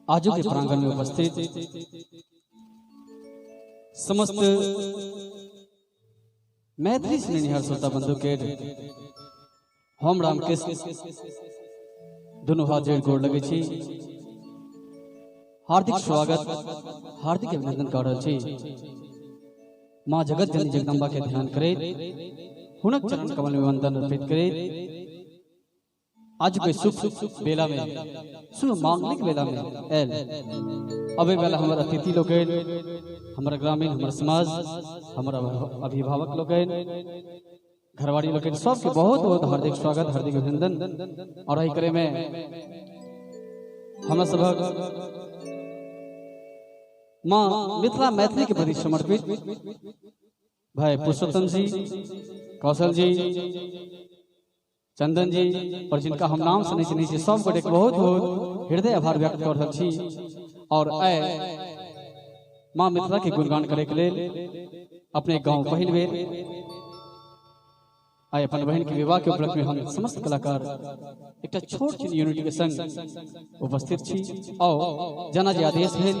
आजू के प्रांगण में उपस्थित समस्त मैत्री स्नेहिहार श्रोता बंधु के हम रामकृष्ण दोनों हाथ जोड़ गोड़ लगे छी, हार्दिक स्वागत हार्दिक अभिनंदन कर रहे छी। माँ जगत जननी जगदम्बा के ध्यान करे, हुनक चरण कमल में वंदन अर्पित करे। आज के शुभ बेला में, शुभ मांगलिक बेला में एल अबे बेला हमारा अतिथि लोग, हमारा ग्रामीण, हमारा समाज, हमारा अभिभावक लोग, घरवाड़ी लोग, सबके बहुत बहुत हार्दिक स्वागत हार्दिक अभिनंदन। और करे में हम सब माँ मिथिला मैथिली के प्रति समर्पित भाई पुरुषोत्तम जी, कौशल जी, चंदन जी, और जिनका हम नाम सुने नहीं छी, सब गोटे बहुत बहुत हृदय आभार व्यक्त कर रहल छी। और माँ मिथिला के गुणगान करे के लिए अपने गांव पहिल बेर आए अपन बहन के विवाह के उपलक्ष्य में हम समस्त कलाकार एक छोट छिन यूनिटी के संग उपस्थित छी। और जना जी आदेश भेल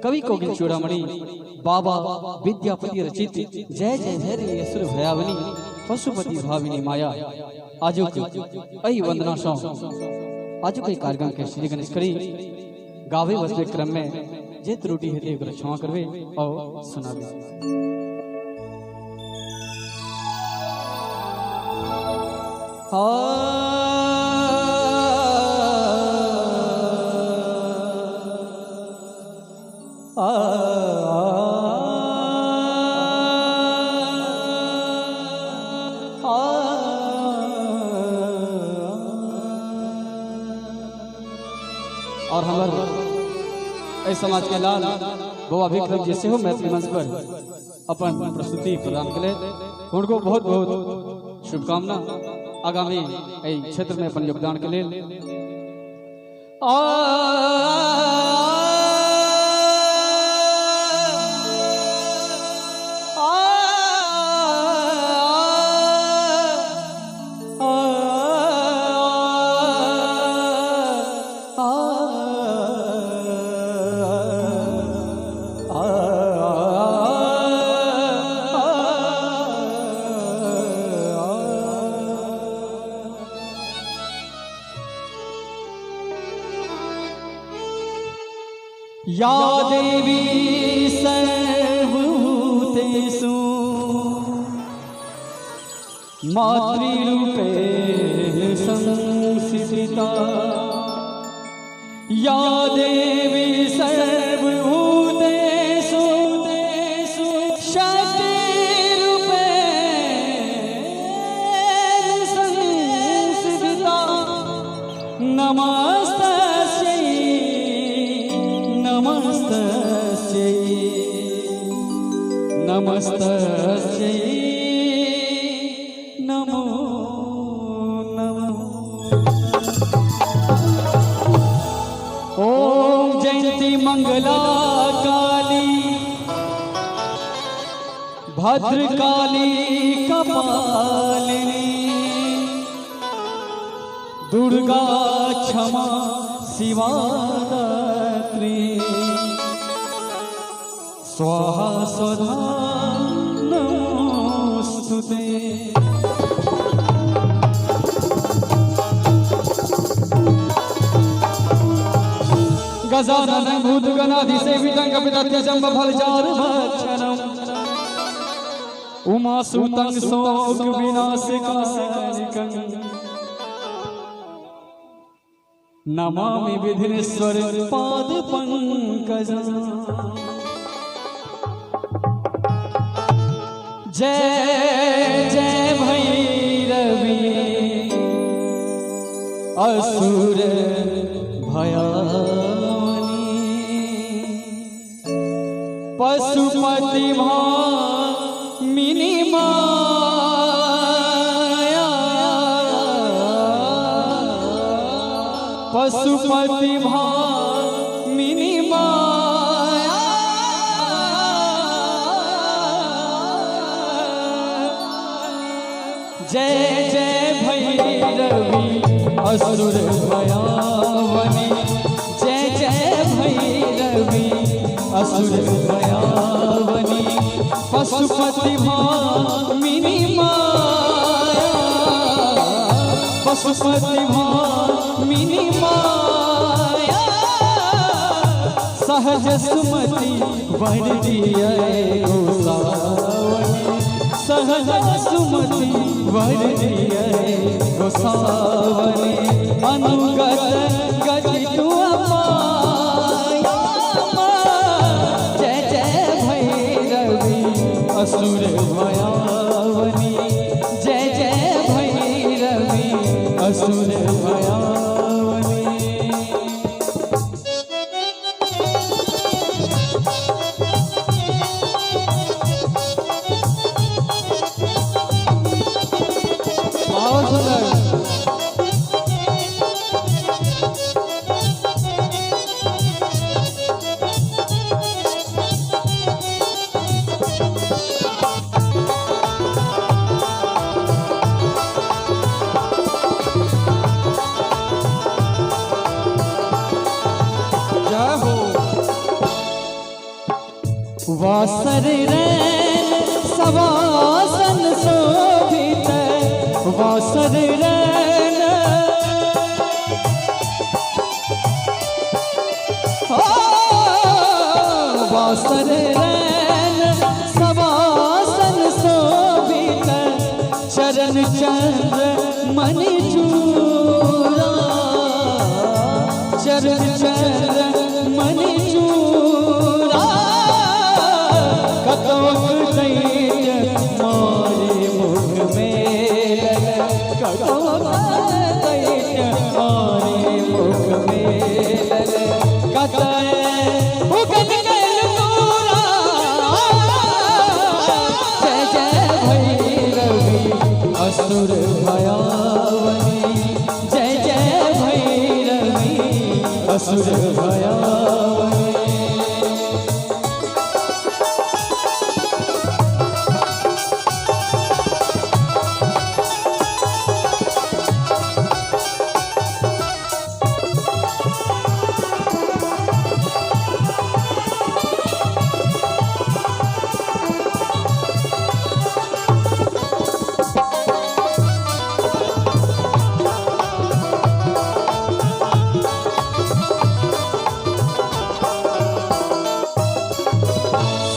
कवि कोकिल चूड़ामणि बाबा विद्यापति रचित जय जय जय असुर भयावनी पशुपति भाविनी माया आजुक अई वंदना सौ आजुक कार्यक्रम के श्री गणेश करी गावे बसवे क्रम में जे त्रुटि हेतु ओकरा क्षमा करबे और सुनाबे। और हमारे समाज के लाल बाबा विक्रम जी से हो मैथिली मंच पर अपन प्रस्तुति प्रदान करे, उनको बहुत बहुत शुभकामना आगामी क्षेत्र में अपन योगदान के लिए। या देवी सर्वभूतेषु मातृरूपे संस्थिता, या देवी सर्वभूतेषु शक्तिरूपे संस्थिता, नमस्तस्यै नमस्तस्यै नमो नमः। ओम जयंती मंगला काली भद्रकाली कपालिनी दुर्गा क्षमा शिवा दात्री स्वाहा स्वधा नमोस्तुते। गजानन भूतगणाधिसेवितं कपितत्यजं फलचारुभक्षणं उमासुतं शोकविनाशकारिकं नमामि विघ्नेश्वर पादपङ्कजं। जय जय भैरवी असुर भयावनी पशुपति भामिनी माया, पशुपति भामिनी माया जय जय भैरवी असुर भयावनी जय असुर भयावनी पशुपति भामिनी माया पशुपति भामिनी माया सहज सुमति वर दिया गोसावनी सहज सुमति वर दिया गोसावनी अनुगत गति तू असुर भयावनी जय जय भैरवी असुर भयावनी। बहुत सुंदर वासर रैन सवासन शोभित वासर रैन वासर रैन सवासन शोभित चरण चंद्र मणि चूड़ा चरण चंद्र मणि चूड़ा मारे मुख में मारे मुख में जय जय भैरवी असुर भयावनी जय जय भैरवी असुर भयावनी।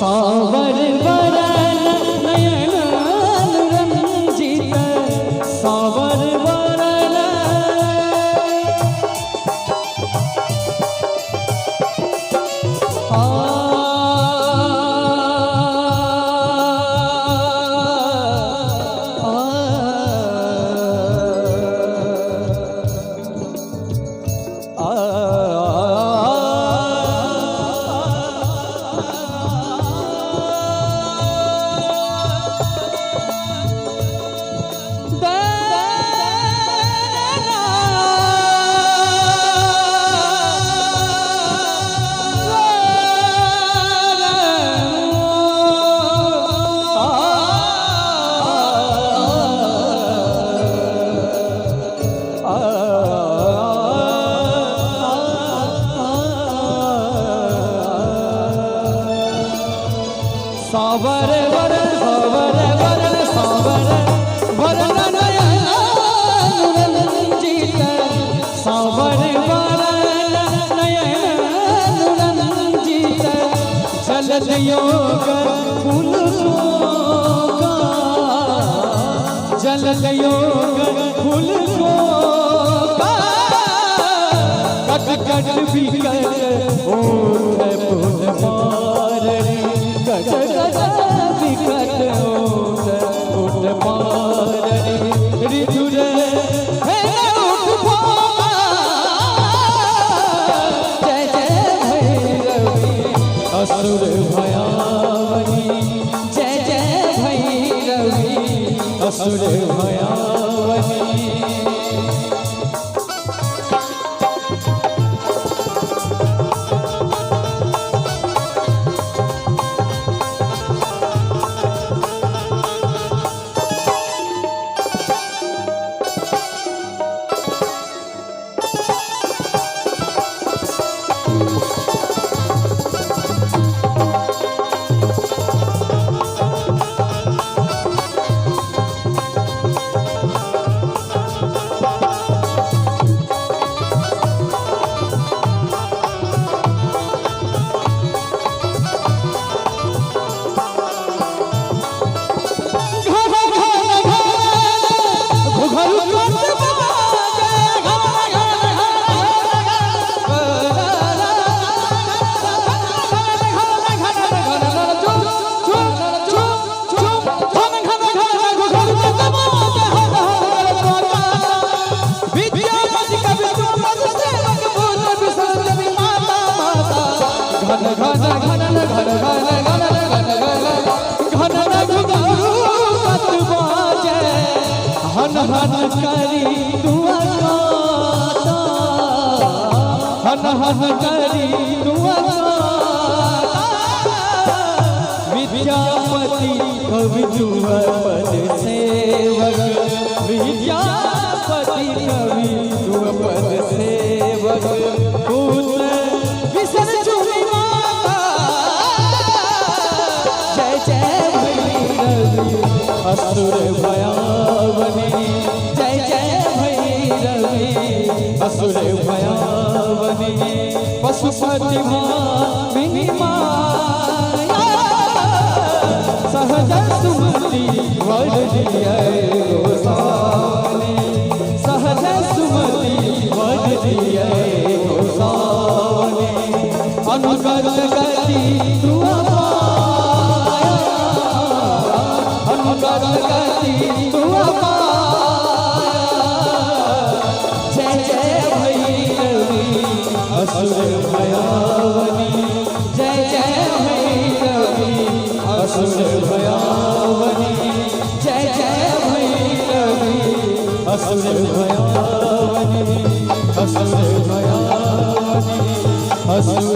सावर वरन नयन अनुरंजित सावर वरन सावर वरन सावर वरन नयन अनुरंजित सावर वरन नयन अनुरंजित जलद योग फूल का जलद योग फूल का कट कट बिकट ओठ फूल माररी कट विकट उठ माररी ऋतुर जय जय भैरवी असुर भयावनी जय जय भैरवी असुर भयावनी। हन करी दुआ हन हन करी दुआ विद्यापति कवि दुआ पद सेवक विद्यापति कवि दुआ पद सेवक पुत्र विसर चुनी माता जय जय भैरवी असुर भयावनी जय जय भैरवी असुर भयावनी पशुपति भामिनी माया सहज सुमति वर दिया गोसावनी सहज सुमति वर दिया गोसावनी अनुगत गति दुआ पाया अनुगत गति दुआ पाया जय जय भैरवी असुर भयावनी जय जय भैरवी असुर भयावनी जय जय भैरवी असुर भयावनी असुर भयावनी असुर